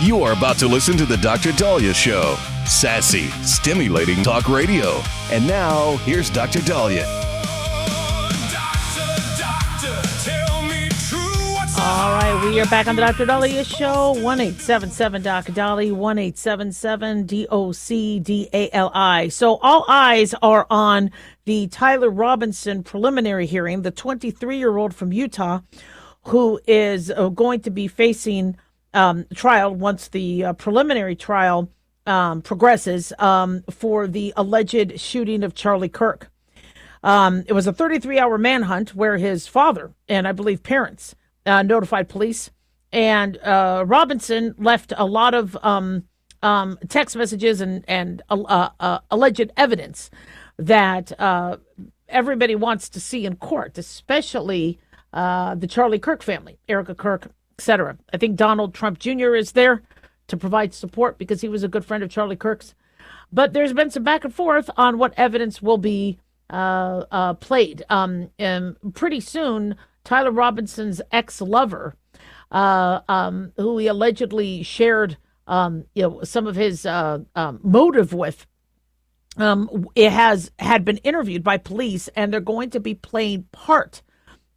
You are about to listen to the Dr. Dahlia Show. Sassy, stimulating talk radio. And now, here's Dr. Dahlia. All right, we are back on the Dr. Dahlia Show. 1-877-Dr. 1-877-DOC-DALI. So all eyes are on the Tyler Robinson preliminary hearing, the 23-year-old from Utah, who is going to be facing trial once the preliminary trial progresses for the alleged shooting of Charlie Kirk. It was a 33-hour manhunt where his father and I believe parents notified police, and Robinson left a lot of text messages and alleged evidence that everybody wants to see in court, especially the Charlie Kirk family, Erica Kirk, etc. I think Donald Trump Jr. is there to provide support because he was a good friend of Charlie Kirk's. But there's been some back and forth on what evidence will be played. And pretty soon, Tyler Robinson's ex-lover, who he allegedly shared, some of his motive with, had been interviewed by police, and they're going to be playing part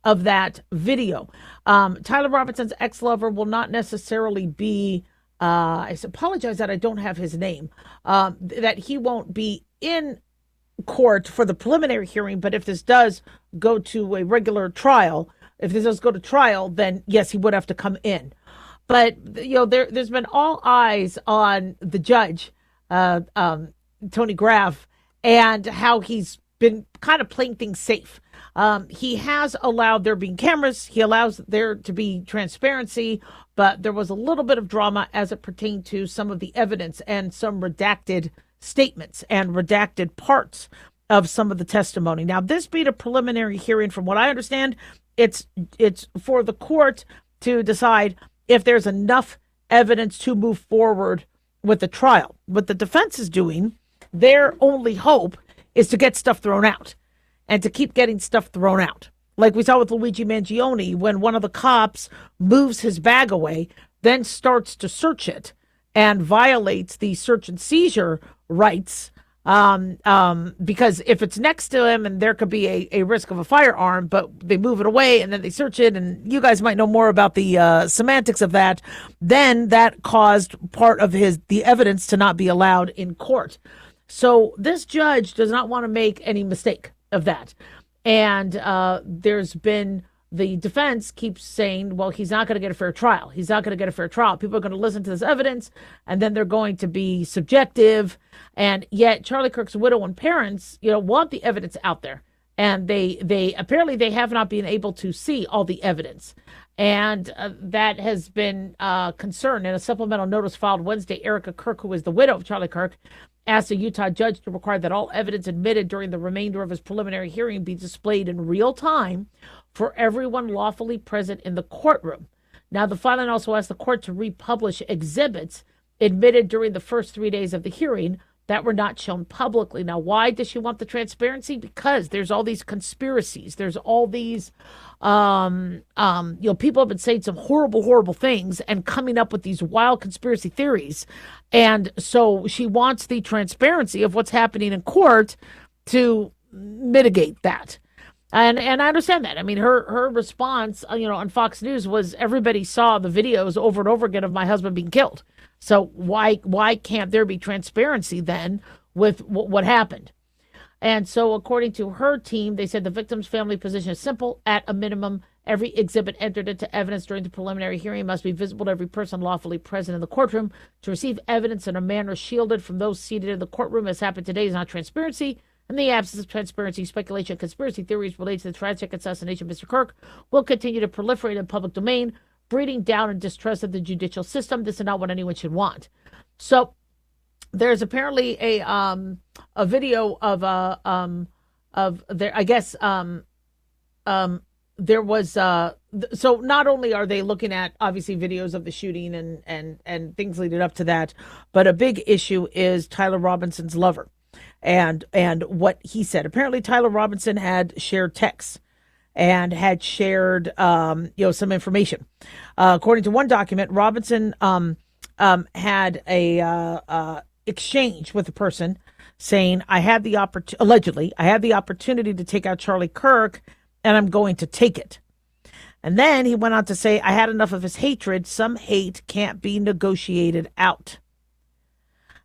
of that video. Tyler Robinson's ex-lover will not necessarily be, I apologize that I don't have his name, that he won't be in court for the preliminary hearing, but if this does go to a regular trial, then yes, he would have to come in. But, there's been all eyes on the judge, Tony Graff, and how he's been kind of playing things safe. He has allowed there being cameras. He allows there to be transparency, but there was a little bit of drama as it pertained to some of the evidence and some redacted statements and redacted parts of some of the testimony. Now, this being a preliminary hearing, from what I understand, it's for the court to decide if there's enough evidence to move forward with the trial. What the defense is doing, their only hope is to get stuff thrown out and to keep getting stuff thrown out. Like we saw with Luigi Mangione, when one of the cops moves his bag away, then starts to search it and violates the search and seizure rights, because if it's next to him and there could be a risk of a firearm, but they move it away and then they search it, and you guys might know more about the semantics of that, then that caused part of the evidence to not be allowed in court. So this judge does not want to make any mistake of that. And there's been, the defense keeps saying, well, he's not going to get a fair trial. He's not going to get a fair trial. People are going to listen to this evidence, and then they're going to be subjective. And yet Charlie Kirk's widow and parents, want the evidence out there. And they apparently they have not been able to see all the evidence. And that has been concern. In a supplemental notice filed Wednesday, Erica Kirk, who is the widow of Charlie Kirk, asked a Utah judge to require that all evidence admitted during the remainder of his preliminary hearing be displayed in real time for everyone lawfully present in the courtroom. Now, the filing also asked the court to republish exhibits admitted during the first 3 days of the hearing that were not shown publicly. Now, why does she want the transparency? Because there's all these conspiracies. There's all these, people have been saying some horrible, horrible things and coming up with these wild conspiracy theories. And so she wants the transparency of what's happening in court to mitigate that. And I understand that. I mean, her response, on Fox News was, everybody saw the videos over and over again of my husband being killed. So why can't there be transparency then with what happened? And so according to her team, they said the victim's family position is simple. At a minimum, every exhibit entered into evidence during the preliminary hearing must be visible to every person lawfully present in the courtroom. To receive evidence in a manner shielded from those seated in the courtroom, as happened today, is not transparency. In the absence of transparency, speculation, conspiracy theories related to the tragic assassination of Mr. Kirk will continue to proliferate in public domain, breeding down and distrust of the judicial system. This is not what anyone should want. So there's apparently a video of there. I guess there was so not only are they looking at obviously videos of the shooting and things leading up to that, but a big issue is Tyler Robinson's lover. And what he said. Apparently, Tyler Robinson had shared texts and had shared, some information. According to one document, Robinson had a exchange with a person saying, I had the allegedly, I had the opportunity to take out Charlie Kirk, and I'm going to take it. And then he went on to say, I had enough of his hatred. Some hate can't be negotiated out.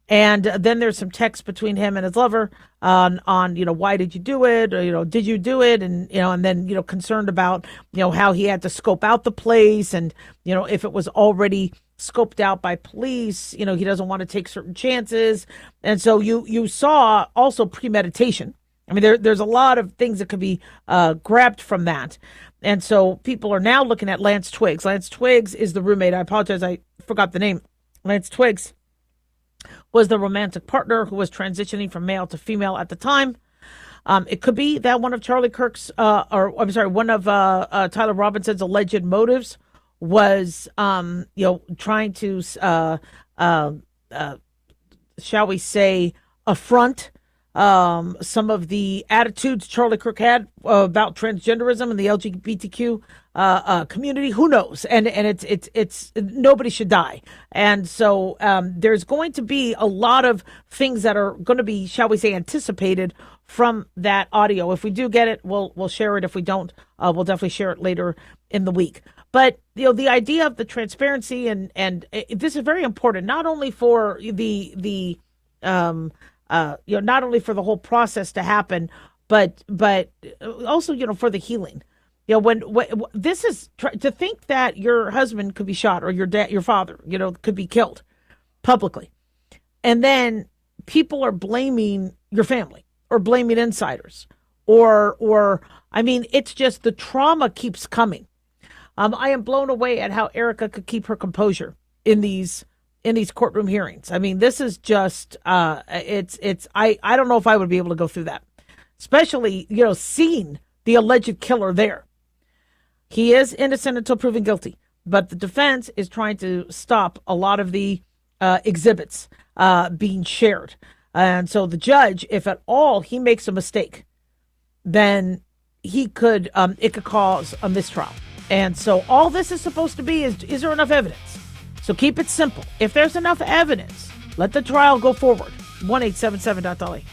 And then there's some text between him and his lover on why did you do it? Or, did you do it? And, and then, concerned about, how he had to scope out the place. And, if it was already scoped out by police, he doesn't want to take certain chances. And so you saw also premeditation. I mean, there's a lot of things that could be grabbed from that. And so people are now looking at Lance Twiggs. Lance Twiggs is the roommate. I apologize, I forgot the name. Lance Twiggs was the romantic partner who was transitioning from male to female at the time. It could be that one of Charlie Kirk's, one of Tyler Robinson's alleged motives was, trying to, shall we say, affront some of the attitudes Charlie Kirk had about transgenderism and the LGBTQ community. Who knows? And it's nobody should die. And so there's going to be a lot of things that are going to be, shall we say, anticipated from that audio. If we do get it, we'll share it. If we don't, we'll definitely share it later in the week. But the idea of the transparency and this is very important, not only for the not only for the whole process to happen, but also, for the healing. When this is to think that your husband could be shot or your dad, your father, could be killed publicly. And then people are blaming your family or blaming insiders or I mean, it's just the trauma keeps coming. I am blown away at how Erica could keep her composure in these courtroom hearings. I mean, this is just, I don't know if I would be able to go through that, especially, seeing the alleged killer there. He is innocent until proven guilty, but the defense is trying to stop a lot of the exhibits being shared. And so the judge, if at all he makes a mistake, then it could cause a mistrial. And so all this is supposed to be is there enough evidence? So keep it simple. If there's enough evidence, let the trial go forward. 1-877-DOLLY.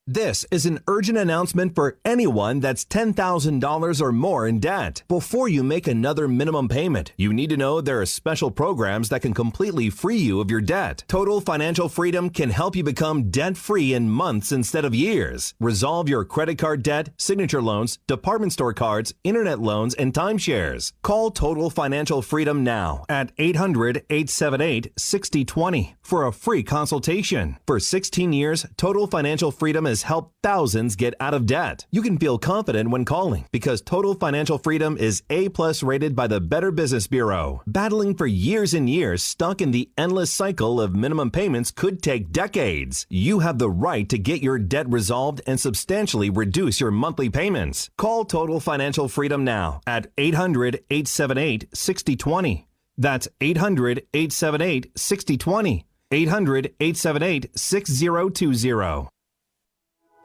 This is an urgent announcement for anyone that's $10,000 or more in debt. Before you make another minimum payment, you need to know there are special programs that can completely free you of your debt. Total Financial Freedom can help you become debt-free in months instead of years. Resolve your credit card debt, signature loans, department store cards, internet loans, and timeshares. Call Total Financial Freedom now at 800-878-6020 for a free consultation. For 16 years, Total Financial Freedom has helped thousands get out of debt. You can feel confident when calling because Total Financial Freedom is A+ rated by the Better Business Bureau. Battling for years and years stuck in the endless cycle of minimum payments could take decades. You have the right to get your debt resolved and substantially reduce your monthly payments. Call Total Financial Freedom now at 800-878-6020. That's 800-878-6020. 800-878-6020.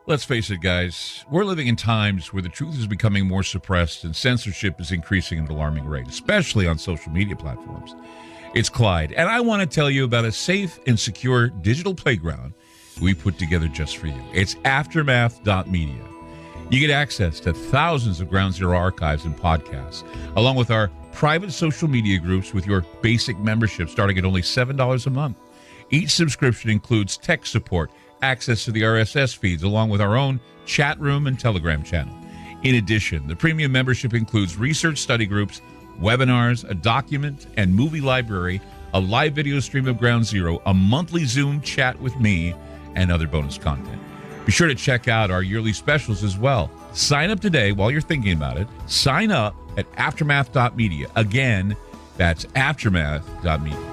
Let's face it, guys, we're living in times where the truth is becoming more suppressed and censorship is increasing at an alarming rate, especially on social media platforms. It's Clyde, and I want to tell you about a safe and secure digital playground we put together just for you. It's Aftermath.media. You get access to thousands of Ground Zero archives and podcasts, along with our private social media groups with your basic membership starting at only $7 a month. Each subscription includes tech support, access to the RSS feeds, along with our own chat room and Telegram channel. In addition, the premium membership includes research study groups, webinars, a document and movie library, a live video stream of Ground Zero, a monthly Zoom chat with me, and other bonus content. Be sure to check out our yearly specials as well. Sign up today while you're thinking about it. Sign up at Aftermath.media. Again, that's Aftermath.media.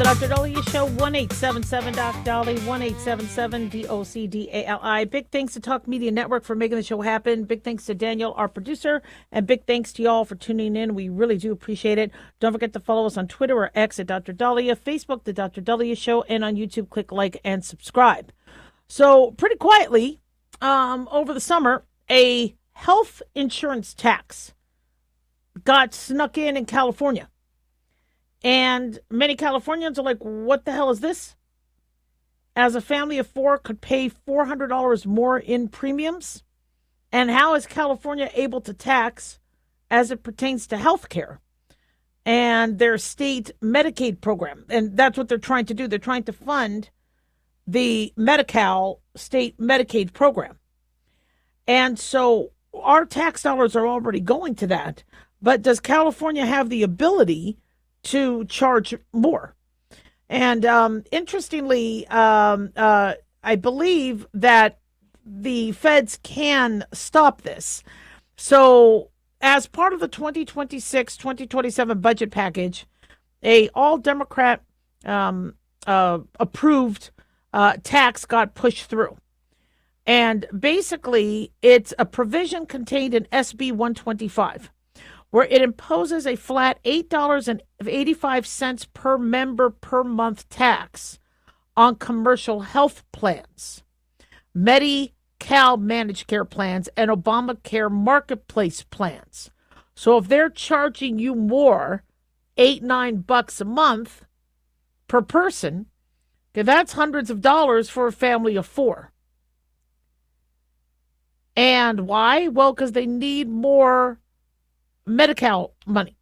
The Dr. Dahlia Show, 1-877-DOC-DOLLY, 1-877-DOCDALI. Big thanks to Talk Media Network for making the show happen. Big thanks to Daniel, our producer, and big thanks to y'all for tuning in. We really do appreciate it. Don't forget to follow us on Twitter or X at Dr. Dahlia, Facebook, The Dr. Dahlia Show, and on YouTube, click like and subscribe. So pretty quietly, over the summer, a health insurance tax got snuck in California. And many Californians are like, what the hell is this? As a family of four could pay $400 more in premiums. And how is California able to tax as it pertains to health care and their state Medicaid program? And that's what they're trying to do. They're trying to fund the Medi-Cal state Medicaid program. And so our tax dollars are already going to that. But does California have the ability to charge more? And interestingly, I believe that the feds can stop this. So as part of the 2026-2027 budget package, a all-Democrat approved tax got pushed through. And basically, it's a provision contained in SB 125. Where it imposes a flat $8.85 per member per month tax on commercial health plans, Medi-Cal managed care plans, and Obamacare marketplace plans. So if they're charging you more, $8-9 a month per person, okay, that's hundreds of dollars for a family of four. And why? Well, because they need more Medi-Cal money.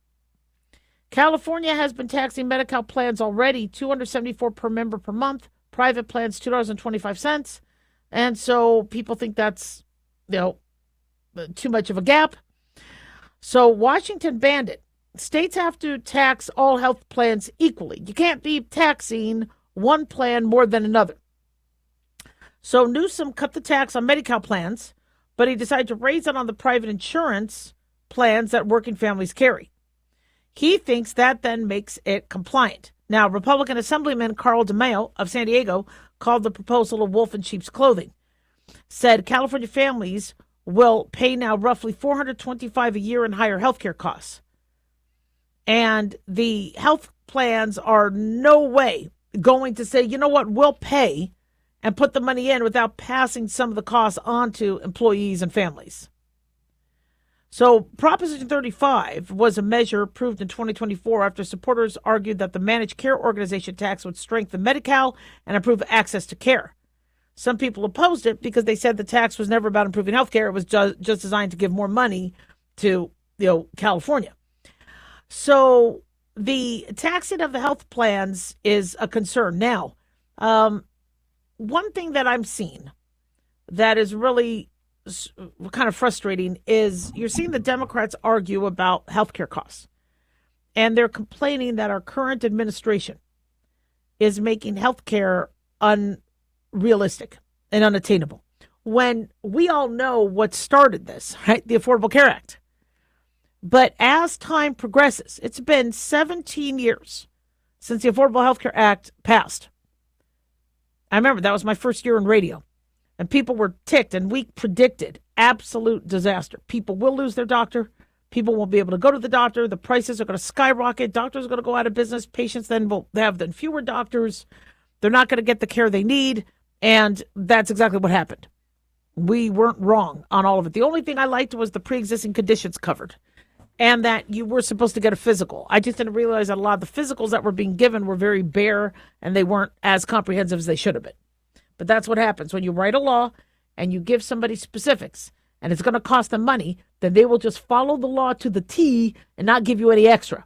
California has been taxing Medi-Cal plans already, $274 per member per month. Private plans, $2.25. And so people think that's, too much of a gap. So Washington banned it. States have to tax all health plans equally. You can't be taxing one plan more than another. So Newsom cut the tax on Medi-Cal plans, but he decided to raise it on the private insurance plans that working families carry. He thinks that then makes it compliant. Now, Republican Assemblyman Carl DeMaio of San Diego called the proposal a wolf in sheep's clothing. Said California families will pay now roughly $425 a year in higher healthcare costs. And the health plans are no way going to say, you know what, we'll pay and put the money in without passing some of the costs on to employees and families. So Proposition 35 was a measure approved in 2024 after supporters argued that the managed care organization tax would strengthen Medi-Cal and improve access to care. Some people opposed it because they said the tax was never about improving health care. It was just designed to give more money to California. So the taxing of the health plans is a concern. Now, one thing that I'm seeing that is really kind of frustrating is you're seeing the Democrats argue about healthcare costs. And they're complaining that our current administration is making healthcare unrealistic and unattainable. When we all know what started this, right? The Affordable Care Act. But as time progresses, it's been 17 years since the Affordable Health Care Act passed. I remember that was my first year in radio. And people were ticked, and we predicted absolute disaster. People will lose their doctor. People won't be able to go to the doctor. The prices are going to skyrocket. Doctors are going to go out of business. Patients then will have fewer doctors. They're not going to get the care they need. And that's exactly what happened. We weren't wrong on all of it. The only thing I liked was the pre-existing conditions covered and that you were supposed to get a physical. I just didn't realize that a lot of the physicals that were being given were very bare and they weren't as comprehensive as they should have been. But that's what happens when you write a law and you give somebody specifics and it's going to cost them money, then they will just follow the law to the T and not give you any extra.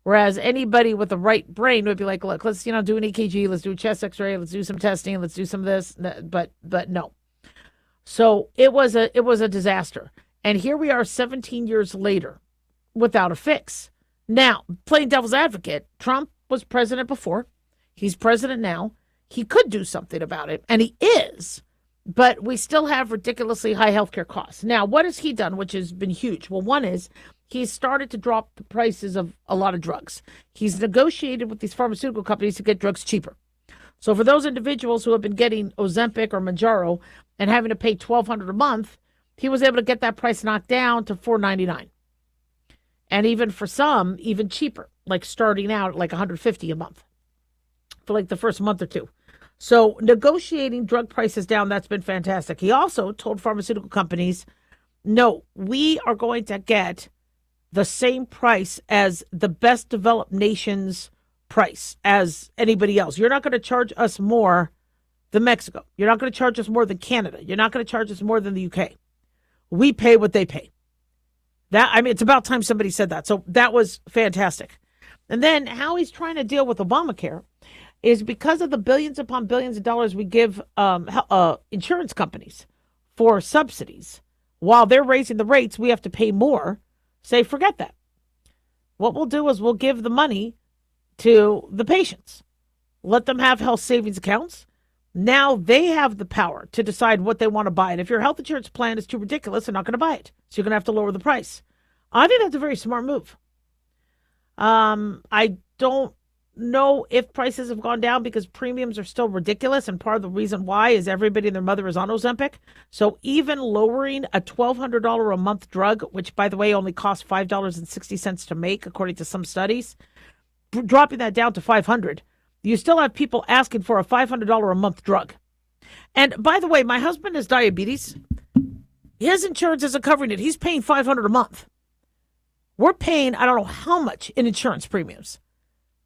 Whereas anybody with the right brain would be like, look, let's, do an EKG, let's do a chest x-ray, let's do some testing, let's do some of this, but no. So it was a disaster. And here we are 17 years later without a fix. Now, playing devil's advocate, Trump was president before. He's president now. He could do something about it, and he is. But we still have ridiculously high healthcare costs. Now, what has he done, which has been huge? Well, one is he's started to drop the prices of a lot of drugs. He's negotiated with these pharmaceutical companies to get drugs cheaper. So for those individuals who have been getting Ozempic or Mounjaro and having to pay $1,200 a month, he was able to get that price knocked down to $499. And even for some, even cheaper, like starting out at like $150 a month for like the first month or two. So negotiating drug prices down, that's been fantastic. He also told pharmaceutical companies, no, we are going to get the same price as the best developed nation's price as anybody else. You're not going to charge us more than Mexico. You're not going to charge us more than Canada. You're not going to charge us more than the UK. We pay what they pay. It's about time somebody said that. So that was fantastic. And then how he's trying to deal with Obamacare is because of the billions upon billions of dollars we give insurance companies for subsidies. While they're raising the rates, we have to pay more. Say, forget that. What we'll do is we'll give the money to the patients. Let them have health savings accounts. Now they have the power to decide what they want to buy. And if your health insurance plan is too ridiculous, they're not going to buy it. So you're going to have to lower the price. I think that's a very smart move. I don't know if prices have gone down because premiums are still ridiculous. And part of the reason why is everybody and their mother is on Ozempic. So even lowering a $1,200 a month drug, which, by the way, only costs $5.60 to make, according to some studies, dropping that down to $500, you still have people asking for a $500 a month drug. And by the way, my husband has diabetes. His insurance isn't covering it. He's paying $500 a month. We're paying, I don't know how much in insurance premiums.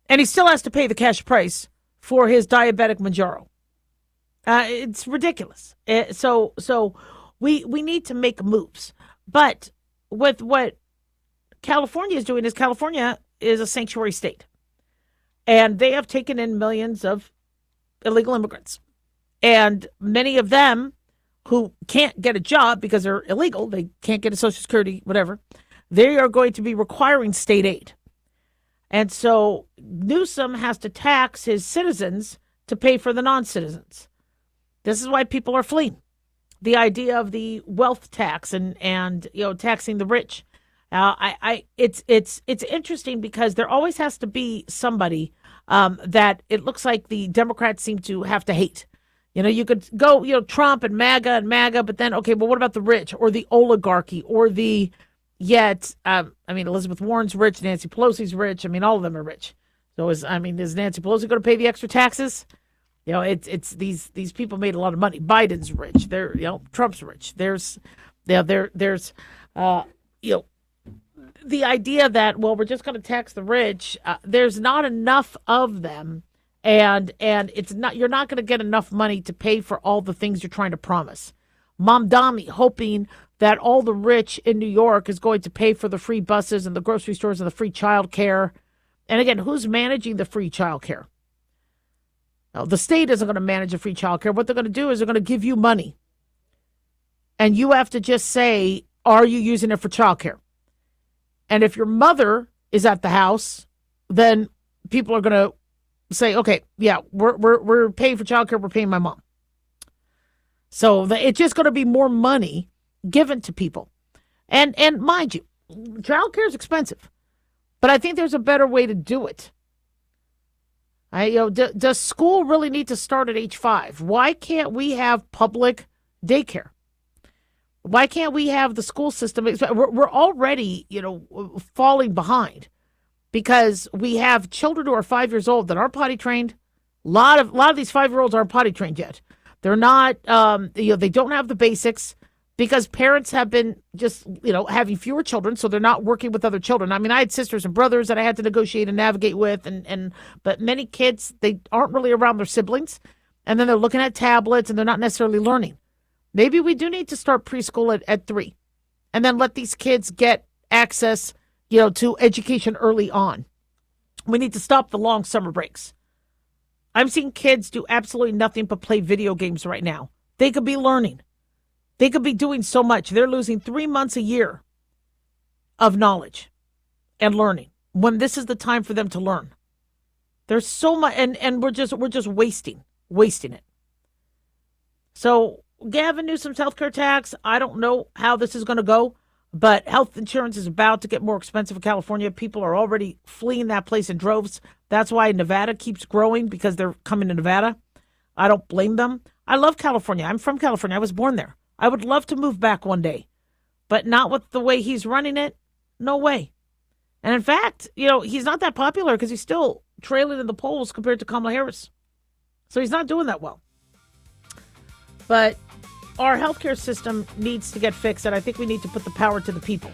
And he still has to pay the cash price for his diabetic Mounjaro. It's ridiculous. So we need to make moves. But with what California is doing, is California is a sanctuary state. And they have taken in millions of illegal immigrants. And many of them who can't get a job because they're illegal, they can't get a Social Security, whatever, they are going to be requiring state aid. And so Newsom has to tax his citizens to pay for the non-citizens. This is why people are fleeing. The idea of the wealth tax and taxing the rich. It's interesting because there always has to be somebody that it looks like the Democrats seem to have to hate. You could go, Trump and MAGA, but then, okay, but what about the rich or the oligarchy or the Elizabeth Warren's rich, Nancy Pelosi's rich. All of them are rich. So is Nancy Pelosi going to pay the extra taxes? It's these people made a lot of money. Biden's rich. Trump's rich. There's the idea that, well, we're just going to tax the rich. There's not enough of them, and you're not going to get enough money to pay for all the things you're trying to promise. Mamdani hoping that all the rich in New York is going to pay for the free buses and the grocery stores and the free child care. And again, who's managing the free child care? Now, the state isn't going to manage the free child care. What they're going to do is they're going to give you money. And you have to just say, are you using it for child care? And if your mother is at the house, then people are going to say, okay, yeah, we're paying for child care. We're paying my mom. So it's just going to be more money given to people. And mind you, child care is expensive, but I think there's a better way to do it. Does school really need to start at age 5? Why can't we have public daycare? Why can't we have the school system? We're already, falling behind because we have children who are 5 years old that aren't potty trained. A lot of these 5-year-olds aren't potty trained yet. They're not, they don't have the basics because parents have been just, having fewer children. So they're not working with other children. I had sisters and brothers that I had to negotiate and navigate with. But many kids, they aren't really around their siblings. And then they're looking at tablets and they're not necessarily learning. Maybe we do need to start preschool at 3 and then let these kids get access, to education early on. We need to stop the long summer breaks. I'm seeing kids do absolutely nothing but play video games right now. They could be learning. They could be doing so much. They're losing 3 months a year of knowledge and learning when this is the time for them to learn. There's so much, and we're just wasting it. So Gavin Newsom's healthcare tax, I don't know how this is going to go. But health insurance is about to get more expensive in California. People are already fleeing that place in droves. That's why Nevada keeps growing, because they're coming to Nevada. I don't blame them. I love California. I'm from California. I was born there. I would love to move back one day, but not with the way he's running it. No way. And in fact, he's not that popular because he's still trailing in the polls compared to Kamala Harris. So he's not doing that well. But our healthcare system needs to get fixed, and I think we need to put the power to the people.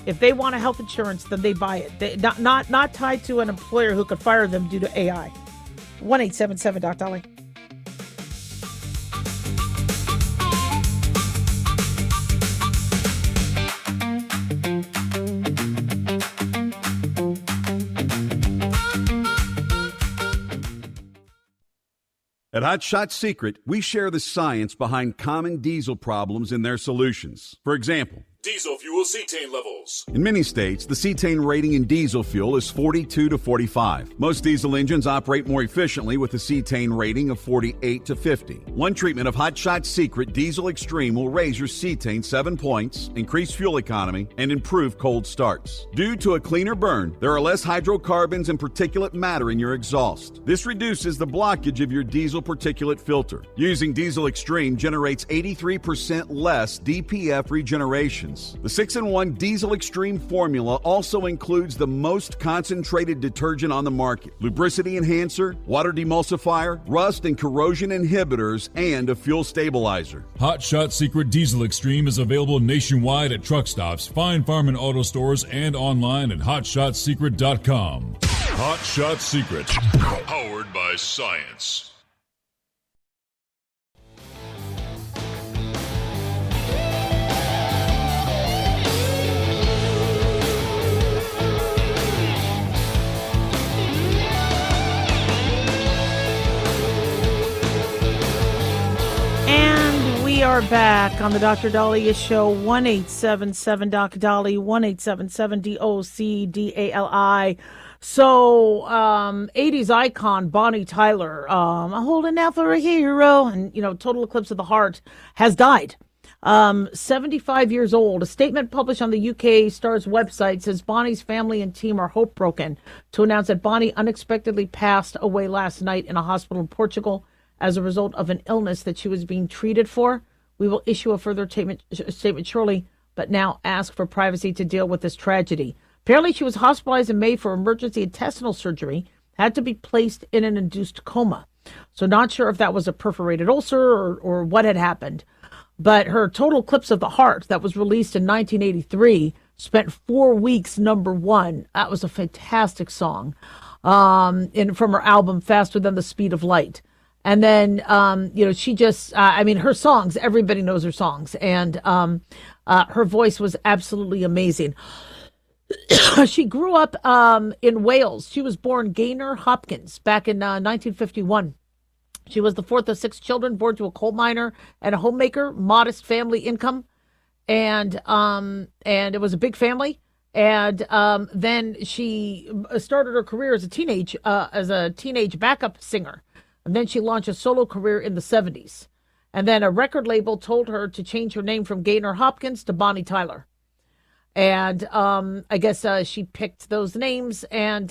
If they want a health insurance, then they buy it. Not tied to an employer who could fire them due to AI. 1-877-Doc-Dolly. At Hot Shot Secret, we share the science behind common diesel problems and their solutions. For example, Diesel fuel cetane levels. in many states, the cetane rating in diesel fuel is 42 to 45. Most diesel engines operate more efficiently with a cetane rating of 48 to 50. One treatment of Hot Shot Secret Diesel Extreme will raise your cetane 7 points, increase fuel economy, and improve cold starts. Due to a cleaner burn, there are less hydrocarbons and particulate matter in your exhaust. This reduces the blockage of your diesel particulate filter. Using Diesel Extreme generates 83% less DPF regenerations. The 6-in-1 Diesel Extreme formula also includes the most concentrated detergent on the market, lubricity enhancer, water demulsifier, rust and corrosion inhibitors, and a fuel stabilizer. Hot Shot Secret Diesel Extreme is available nationwide at truck stops, Fine Farm and auto stores, and online at hotshotsecret.com. Hot Shot Secret. Powered by science. We are back on the Dr. Daliah Show. 1-877-Doc-Dolly, 1-877-DOC-DALI. So, 80s icon Bonnie Tyler, I'm holding out for a hero, and, Total Eclipse of the Heart, has died. 75 years old. A statement published on the UK Star's website says Bonnie's family and team are hope-broken to announce that Bonnie unexpectedly passed away last night in a hospital in Portugal as a result of an illness that she was being treated for. We will issue a further statement shortly, but now ask for privacy to deal with this tragedy. Apparently, she was hospitalized in May for emergency intestinal surgery, had to be placed in an induced coma. So not sure if that was a perforated ulcer or what had happened. But her Total Eclipse of the Heart, that was released in 1983, spent 4 weeks #1. That was a fantastic song from her album Faster Than the Speed of Light. And then, she just, her songs, everybody knows her songs. And her voice was absolutely amazing. She grew up in Wales. She was born Gaynor Hopkins back in 1951. She was the fourth of 6 children, born to a coal miner and a homemaker, modest family income. And it was a big family. And then she started her career as a teenage backup singer. And then she launched a solo career in the 70s. And then a record label told her to change her name from Gaynor Hopkins to Bonnie Tyler. And I guess she picked those names, and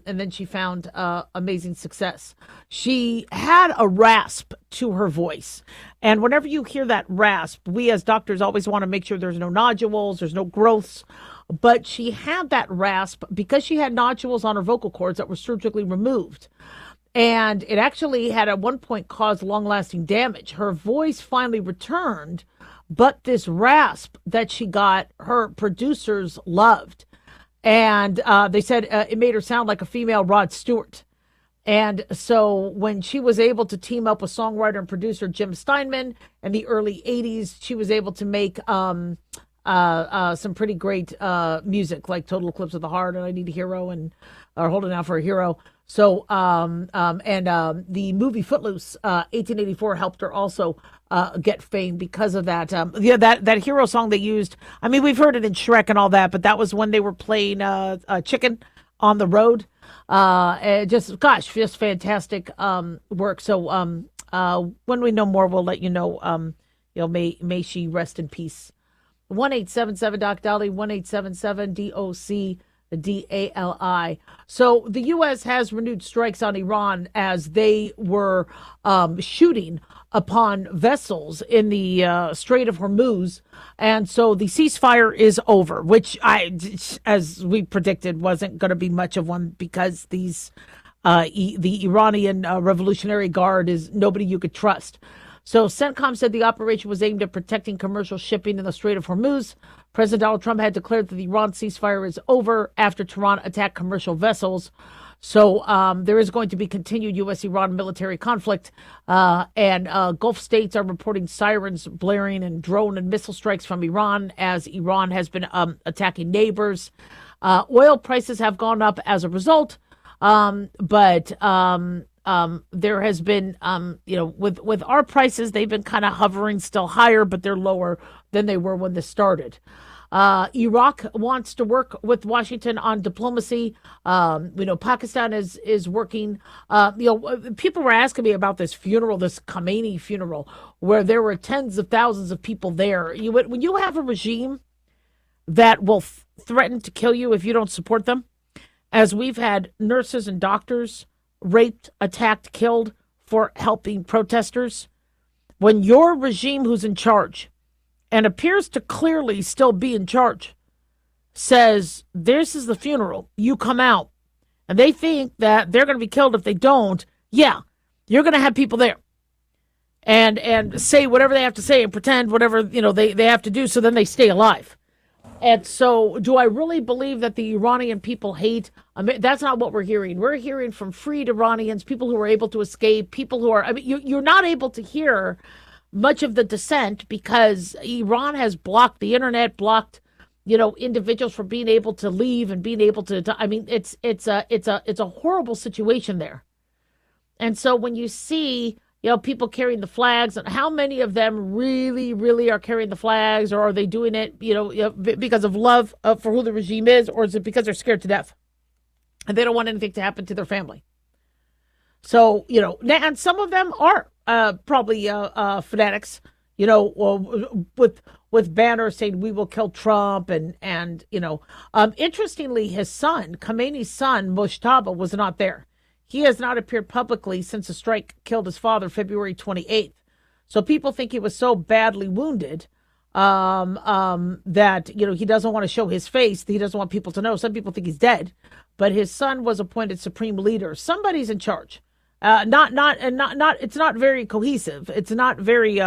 then she found amazing success. She had a rasp to her voice. And whenever you hear that rasp, we as doctors always want to make sure there's no nodules, there's no growths. But she had that rasp because she had nodules on her vocal cords that were surgically removed. And it actually had at one point caused long-lasting damage. Her voice finally returned, but this rasp that she got, her producers loved. And they said it made her sound like a female Rod Stewart. And so when she was able to team up with songwriter and producer Jim Steinman in the early 80s, she was able to make some pretty great music like Total Eclipse of the Heart and I Need a Hero or Holding Out for a Hero. So, the movie Footloose, 1884 helped her also get fame because of that. That hero song they used. I mean, we've heard it in Shrek and all that, but that was when they were playing Chicken on the Road. Just fantastic work. So, when we know more, we'll let you know. May she rest in peace. 1-877-DOC-DALI, 1-877-DOC-DALI. So the U.S. has renewed strikes on Iran as they were shooting upon vessels in the Strait of Hormuz. And so the ceasefire is over, which as we predicted, wasn't going to be much of one because the Iranian Revolutionary Guard is nobody you could trust. So CENTCOM said the operation was aimed at protecting commercial shipping in the Strait of Hormuz. President Donald Trump had declared that the Iran ceasefire is over after Tehran attacked commercial vessels. So there is going to be continued U.S.-Iran military conflict, and Gulf states are reporting sirens blaring and drone and missile strikes from Iran as Iran has been attacking neighbors. Oil prices have gone up as a result, but there has been, with our prices, they've been kind of hovering still higher, but they're lower than they were when this started. Iraq wants to work with Washington on diplomacy. Pakistan is working. People were asking me about this funeral, this Khamenei funeral, where there were tens of thousands of people there. When you have a regime that will threaten to kill you if you don't support them, as we've had nurses and doctors raped, attacked, killed for helping protesters. When your regime who's in charge and appears to clearly still be in charge says, this is the funeral, you come out, and they think that they're going to be killed if they don't, yeah, you're going to have people there and say whatever they have to say and pretend whatever, they have to do, so then they stay alive. And so do I really believe that the Iranian people hate? That's not what we're hearing. We're hearing from freed Iranians, people who are able to escape, people who are, you're not able to hear much of the dissent because Iran has blocked the internet, blocked, individuals from being able to leave and being able to, it's a horrible situation there. And so when you see, people carrying the flags, and how many of them really, really are carrying the flags, or are they doing it, because of love for who the regime is, or is it because they're scared to death and they don't want anything to happen to their family? So, and some of them are probably fanatics, with banners saying we will kill Trump, and interestingly, his son, Khamenei's son, Mojtaba, was not there. He has not appeared publicly since the strike killed his father February 28th. So people think he was so badly wounded that, he doesn't want to show his face. He doesn't want people to know. Some people think he's dead, but his son was appointed supreme leader. Somebody's in charge. It's not very cohesive. It's not very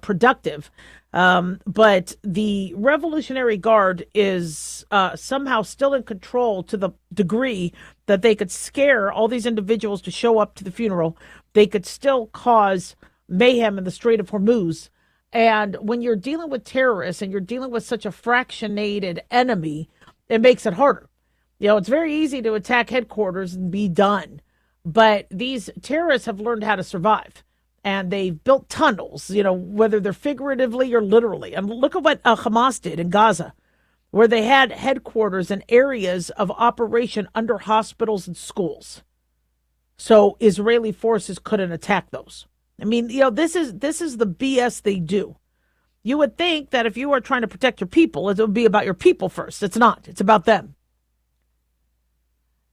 productive. But the Revolutionary Guard is somehow still in control to the degree that they could scare all these individuals to show up to the funeral. They could still cause mayhem in the Strait of Hormuz. And when you're dealing with terrorists and you're dealing with such a fractionated enemy, it makes it harder. It's very easy to attack headquarters and be done. But these terrorists have learned how to survive. And they've built tunnels, whether they're figuratively or literally. And look at what Hamas did in Gaza, where they had headquarters and areas of operation under hospitals and schools. So Israeli forces couldn't attack those. This is the BS they do. You would think that if you are trying to protect your people, it would be about your people first. It's not. It's about them.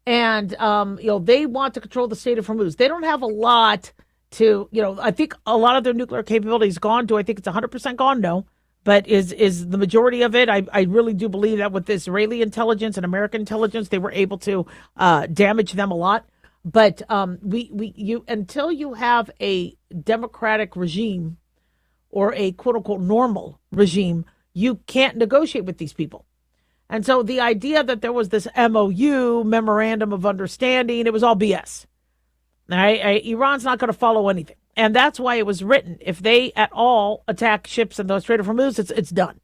And, they want to control the Strait of Hormuz. They don't have a lot to, I think a lot of their nuclear capability is gone. Do I think it's 100% gone? No. But is the majority of it? I really do believe that with Israeli intelligence and American intelligence, they were able to damage them a lot. But until you have a democratic regime or a quote unquote normal regime, you can't negotiate with these people. And so the idea that there was this MOU, memorandum of understanding, it was all BS. All right, Iran's not going to follow anything. And that's why it was written. If they at all attack ships in the Strait of Hormuz, it's done.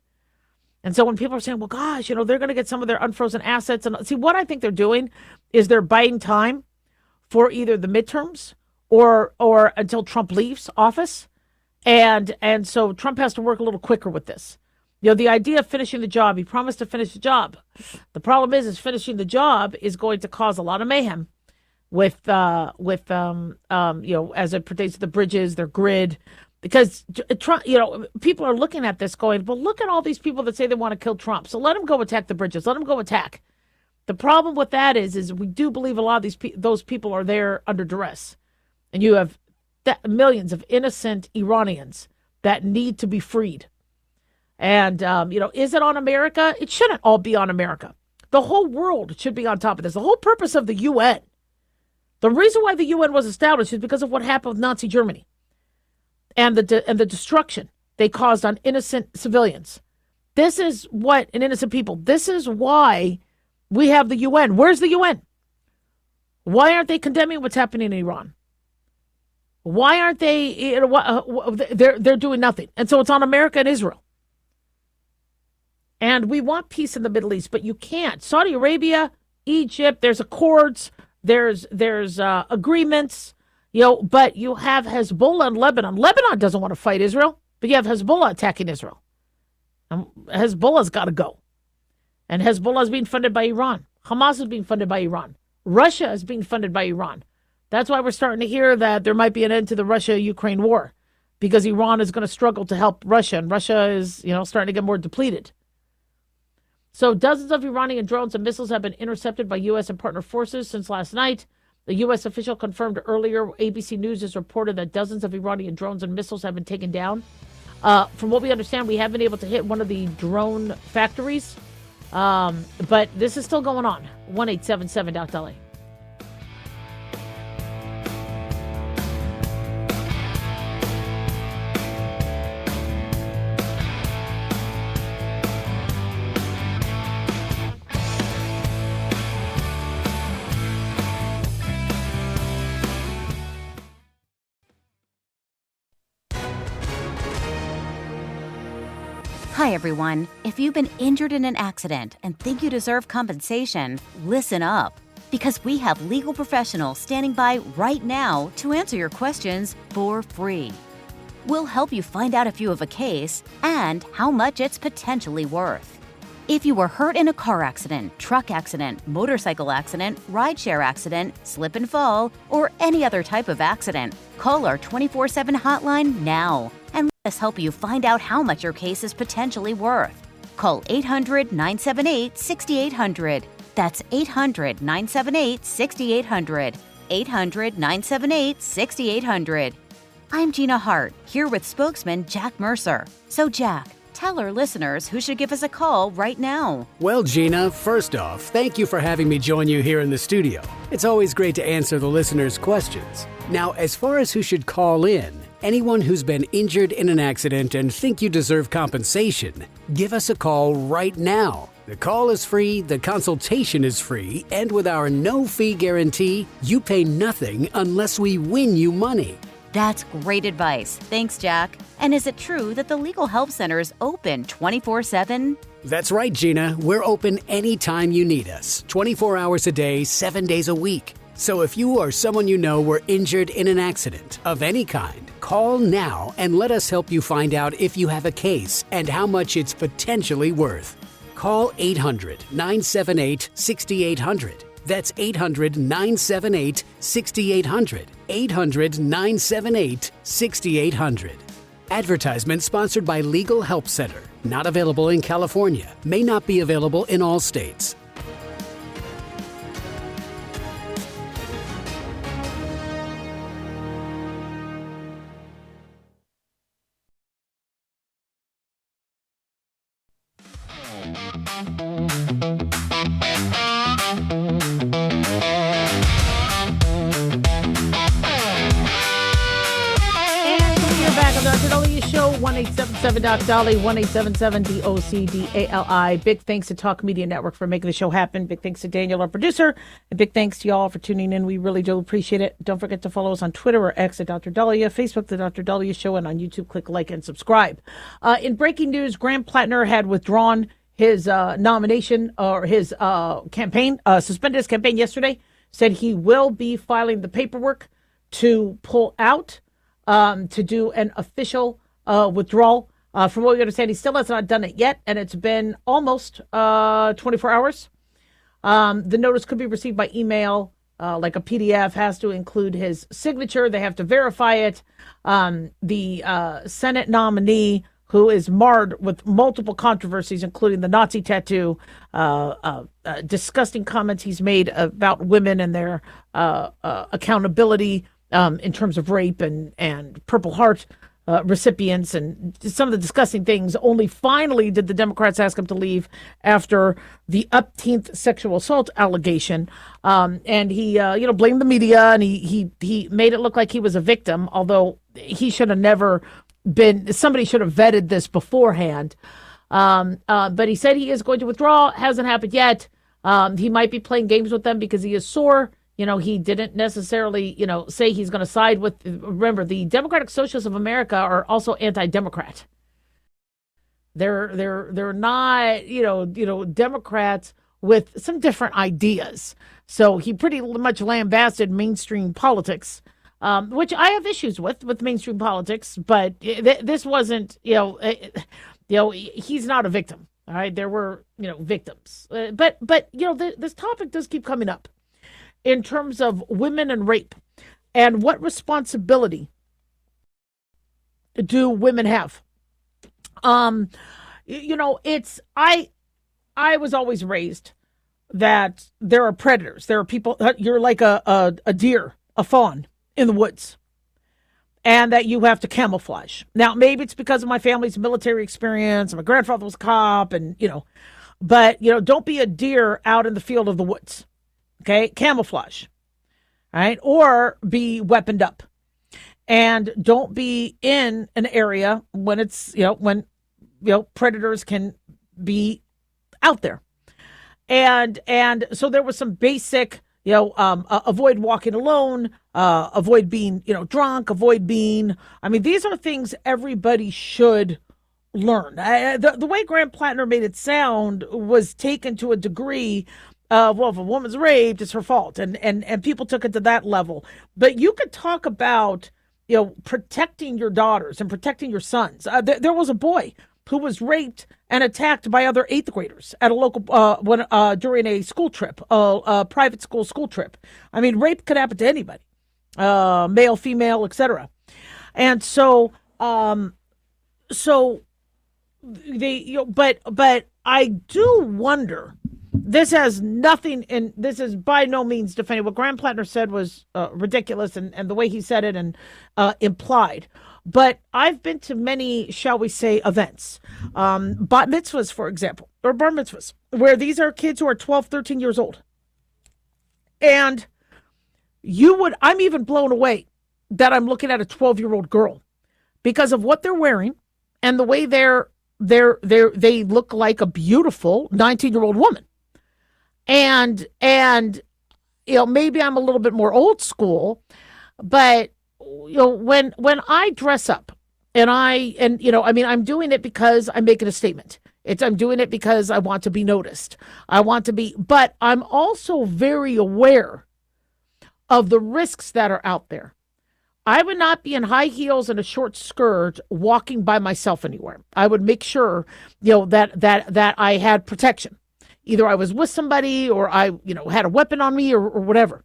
And so when people are saying, well, gosh, they're going to get some of their unfrozen assets. And see, what I think they're doing is they're buying time for either the midterms or until Trump leaves office. And so Trump has to work a little quicker with this. The idea of finishing the job, he promised to finish the job. The problem is finishing the job is going to cause a lot of mayhem with as it pertains to the bridges, their grid, Because Trump, people are looking at this going, well, look at all these people that say they want to kill Trump. So let them go attack the bridges. Let them go attack. The problem with that is we do believe a lot of those people are there under duress. And you have millions of innocent Iranians that need to be freed. And, is it on America? It shouldn't all be on America. The whole world should be on top of this. The whole purpose of the UN, the reason why the UN was established is because of what happened with Nazi Germany and the destruction they caused on innocent civilians. This is what, and innocent people, this is why we have the UN. Where's the UN? Why aren't they condemning what's happening in Iran? Why aren't they, they're doing nothing. And so it's on America and Israel. And we want peace in the Middle East, but you can't. Saudi Arabia, Egypt, there's accords, there's agreements, but you have Hezbollah in Lebanon. Lebanon doesn't want to fight Israel, but you have Hezbollah attacking Israel. And Hezbollah's got to go. And Hezbollah is being funded by Iran. Hamas is being funded by Iran. Russia is being funded by Iran. That's why we're starting to hear that there might be an end to the Russia-Ukraine war, because Iran is going to struggle to help Russia, and Russia is, starting to get more depleted. So dozens of Iranian drones and missiles have been intercepted by U.S. and partner forces since last night. The U.S. official confirmed earlier. ABC News has reported that dozens of Iranian drones and missiles have been taken down. From what we understand, we have been able to hit one of the drone factories. But this is still going on. 1-877-DOC-LA. Hi, everyone. If you've been injured in an accident and think you deserve compensation, listen up. Because we have legal professionals standing by right now to answer your questions for free. We'll help you find out if you have a case and how much it's potentially worth. If you were hurt in a car accident, truck accident, motorcycle accident, rideshare accident, slip and fall, or any other type of accident, call our 24/7 hotline now and let us help you find out how much your case is potentially worth. Call 800-978-6800. That's 800-978-6800. 800-978-6800. I'm Gina Hart, here with spokesman Jack Mercer. So Jack, tell our listeners who should give us a call right now. Well, Gina, first off, thank you for having me join you here in the studio. It's always great to answer the listeners' questions. Now, as far as who should call in, anyone who's been injured in an accident and think you deserve compensation, give us a call right now. The call is free, the consultation is free, and with our no-fee guarantee, you pay nothing unless we win you money. That's great advice. Thanks, Jack. And is it true that the Legal Help Center is open 24/7? That's right, Gina. We're open anytime you need us, 24 hours a day, 7 days a week. So if you or someone you know were injured in an accident of any kind, call now and let us help you find out if you have a case and how much it's potentially worth. Call 800-978-6800. That's 800-978-6800. 800-978-6800. Advertisement sponsored by Legal Help Center. Not available in California. May not be available in all states. Show 1-877-DOC-DOLLY, 1-877-DOC-DALI. Big thanks to Talk Media Network for making the show happen. Big thanks to Daniel, our producer, and big thanks to y'all for tuning in. We really do appreciate it. Don't forget to follow us on Twitter or X at Dr. Dahlia, Facebook, The Dr. Dahlia Show, and on YouTube, click like and subscribe. In breaking news, Graham Plattner had withdrawn his nomination or his campaign, suspended his campaign yesterday, said he will be filing the paperwork to pull out, to do an official withdrawal. From what we understand, he still has not done it yet, and it's been almost 24 hours. The notice could be received by email like a PDF, has to include his signature. They have to verify it. The Senate nominee, who is marred with multiple controversies, including the Nazi tattoo, disgusting comments he's made about women and their accountability in terms of rape and Purple Heart recipients, and some of the disgusting things. Only finally did the Democrats ask him to leave after the upteenth sexual assault allegation, and he blamed the media, and he made it look like he was a victim, although he should have never been. Somebody should have vetted this beforehand. But he said he is going to withdraw. Hasn't happened yet. He might be playing games with them because he is sore. He didn't necessarily, say he's going to side with. Remember, the Democratic Socialists of America are also anti-Democrat. They're not, Democrats with some different ideas. So he pretty much lambasted mainstream politics, which I have issues with mainstream politics. But this wasn't, he's not a victim. All right, there were, victims. But this topic does keep coming up in terms of women and rape, and what responsibility do women have? I was always raised that there are predators. There are people. You're like a deer, a fawn in the woods, and that you have to camouflage. Now, maybe it's because of my family's military experience. My grandfather was a cop, and but don't be a deer out in the field of the woods. Okay, camouflage, all right, or be weaponed up, and don't be in an area when it's when predators can be out there, and so there was some basic avoid walking alone, avoid being drunk, avoid being. I mean, these are things everybody should learn. The way Graham Plattner made it sound was taken to a degree. Well, if a woman's raped, it's her fault. And people took it to that level. But you could talk about, protecting your daughters and protecting your sons. There was a boy who was raped and attacked by other eighth graders at a local, during a school trip, a private school trip. I mean, rape could happen to anybody, male, female, etc. And so, but I do wonder. This has nothing, and this is by no means defending. What Graham Plattner said was ridiculous, and the way he said it and implied. But I've been to many, shall we say, events, bat mitzvahs, for example, or bar mitzvahs, where these are kids who are 12, 13 years old. And I'm even blown away that I'm looking at a 12-year-old girl because of what they're wearing and the way they look like a beautiful 19-year-old woman. And maybe I'm a little bit more old school, but when I dress up and I'm doing it because I'm making a statement. I'm doing it because I want to be noticed. But I'm also very aware of the risks that are out there. I would not be in high heels and a short skirt walking by myself anywhere. I would make sure, that I had protection. Either I was with somebody or I, had a weapon on me or whatever.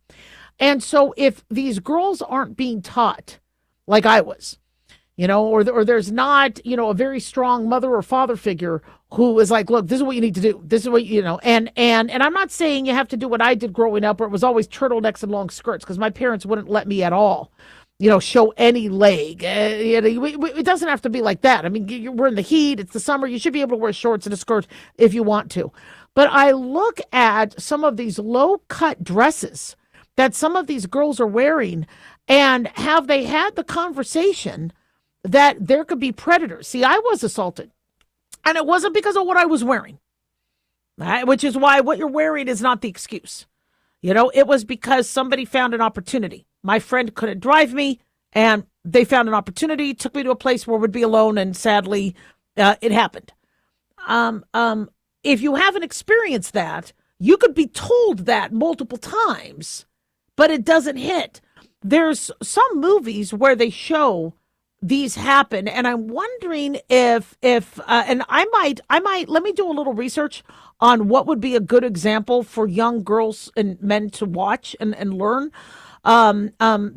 And so if these girls aren't being taught like I was, or there's not, a very strong mother or father figure who is like, look, this is what you need to do. This is what, and I'm not saying you have to do what I did growing up where it was always turtlenecks and long skirts because my parents wouldn't let me at all, show any leg. It doesn't have to be like that. I mean, we're in the heat. It's the summer. You should be able to wear shorts and a skirt if you want to. But I look at some of these low-cut dresses that some of these girls are wearing, and have they had the conversation that there could be predators? See, I was assaulted, and it wasn't because of what I was wearing, right? Which is why what you're wearing is not the excuse. It was because somebody found an opportunity. My friend couldn't drive me, and they found an opportunity, took me to a place where I would be alone, and sadly, it happened. If you haven't experienced that, you could be told that multiple times, but it doesn't hit. There's some movies where they show these happen, and I'm wondering if and I might let me do a little research on what would be a good example for young girls and men to watch and learn,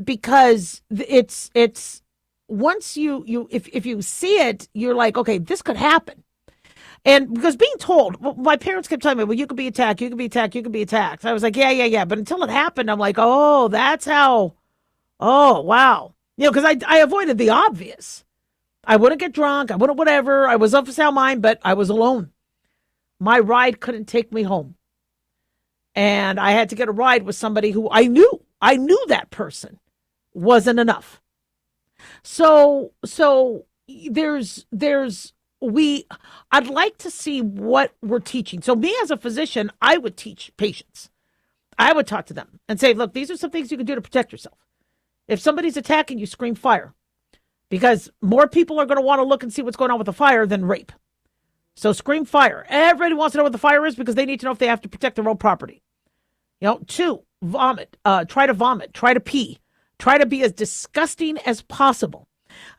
because it's once if you see it, you're like, okay, this could happen. And because being told, my parents kept telling me, well, you could be attacked, you could be attacked, you could be attacked. I was like, yeah. But until it happened, I'm like, oh, that's how, oh, wow. Because I avoided the obvious. I wouldn't get drunk. I wouldn't whatever. I was of sound mind, but I was alone. My ride couldn't take me home. And I had to get a ride with somebody who I knew that person wasn't enough. So I'd like to see what we're teaching. So me as a physician, I would teach patients. I would talk to them and say, look, these are some things you can do to protect yourself. If somebody's attacking you, scream fire, because more people are going to want to look and see what's going on with the fire than rape. So scream fire. Everybody wants to know what the fire is because they need to know if they have to protect their own property. 2, vomit. Try to vomit. Try to pee. Try to be as disgusting as possible.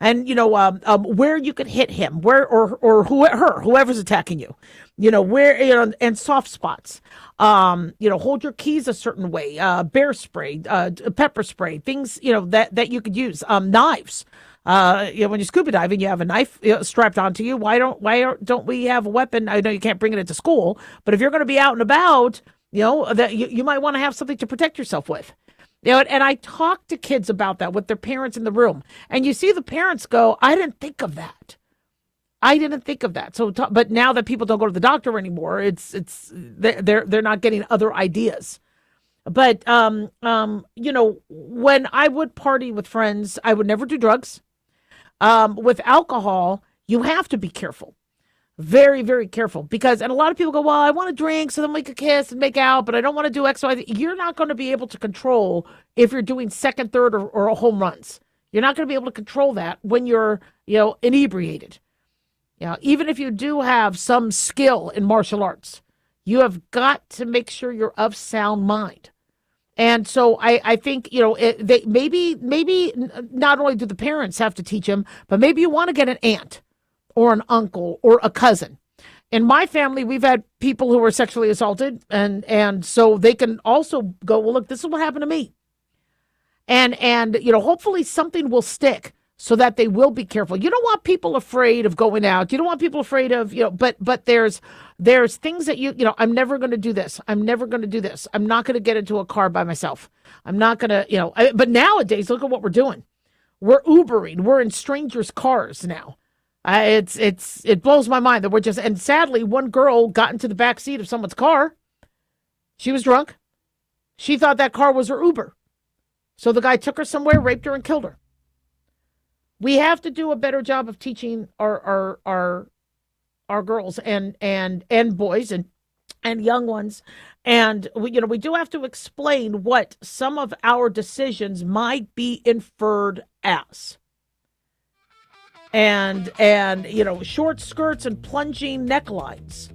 And, where you could hit him, where or whoever's attacking you, where, and soft spots, hold your keys a certain way, bear spray, pepper spray, things, that you could use, knives. When you're scuba diving, you have a knife strapped onto you. Why don't we have a weapon? I know you can't bring it into school, but if you're going to be out and about, that you might want to have something to protect yourself with. And I talk to kids about that with their parents in the room. And you see the parents go, I didn't think of that. So, but now that people don't go to the doctor anymore, they're not getting other ideas. But, when I would party with friends, I would never do drugs. With alcohol, you have to be careful. Very, very careful, and a lot of people go, well, I want to drink so then we could kiss and make out, but I don't want to do X, Y, Z. You're not going to be able to control if you're doing second, third, or home runs. You're not going to be able to control that when you're, inebriated. Even if you do have some skill in martial arts, you have got to make sure you're of sound mind. And so I think, maybe not only do the parents have to teach them, but maybe you want to get an aunt or an uncle or a cousin. In my family, we've had people who were sexually assaulted, and so they can also go, well, look, this is what happened to me. And hopefully something will stick so that they will be careful. You don't want people afraid of going out. You don't want people afraid of, but there's things that I'm never going to do this. I'm never going to do this. I'm not going to get into a car by myself. I'm not going to, but nowadays, look at what we're doing. We're Ubering. We're in strangers' cars now. It blows my mind that we're and sadly, one girl got into the back seat of someone's car. She was drunk. She thought that car was her Uber. So the guy took her somewhere, raped her, and killed her. We have to do a better job of teaching our girls and boys and young ones. And we do have to explain what some of our decisions might be inferred as. And short skirts and plunging necklines,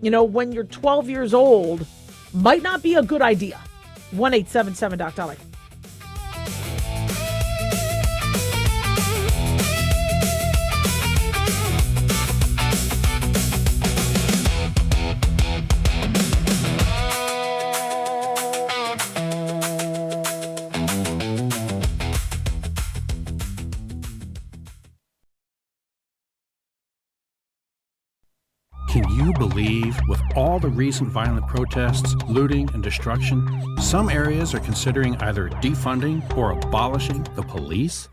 when you're 12 years old, might not be a good idea. 1-877-DOC-DOLLY. Can you believe, with all the recent violent protests, looting, and destruction, some areas are considering either defunding or abolishing the police?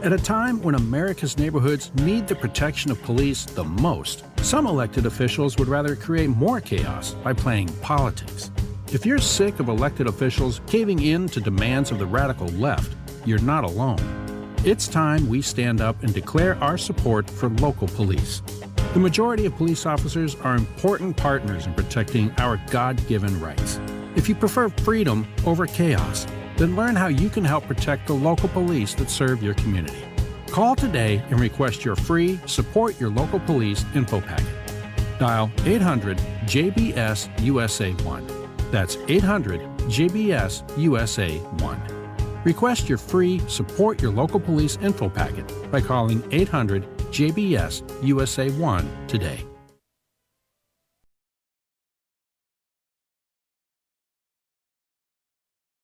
At a time when America's neighborhoods need the protection of police the most, some elected officials would rather create more chaos by playing politics. If you're sick of elected officials caving in to demands of the radical left, you're not alone. It's time we stand up and declare our support for local police. The majority of police officers are important partners in protecting our God-given rights. If you prefer freedom over chaos, then learn how you can help protect the local police that serve your community. Call today and request your free Support Your Local Police info packet. Dial 800-JBS-USA-1. That's 800-JBS-USA-1. Request your free Support Your Local Police info packet by calling 800-JBS-USA-1 today.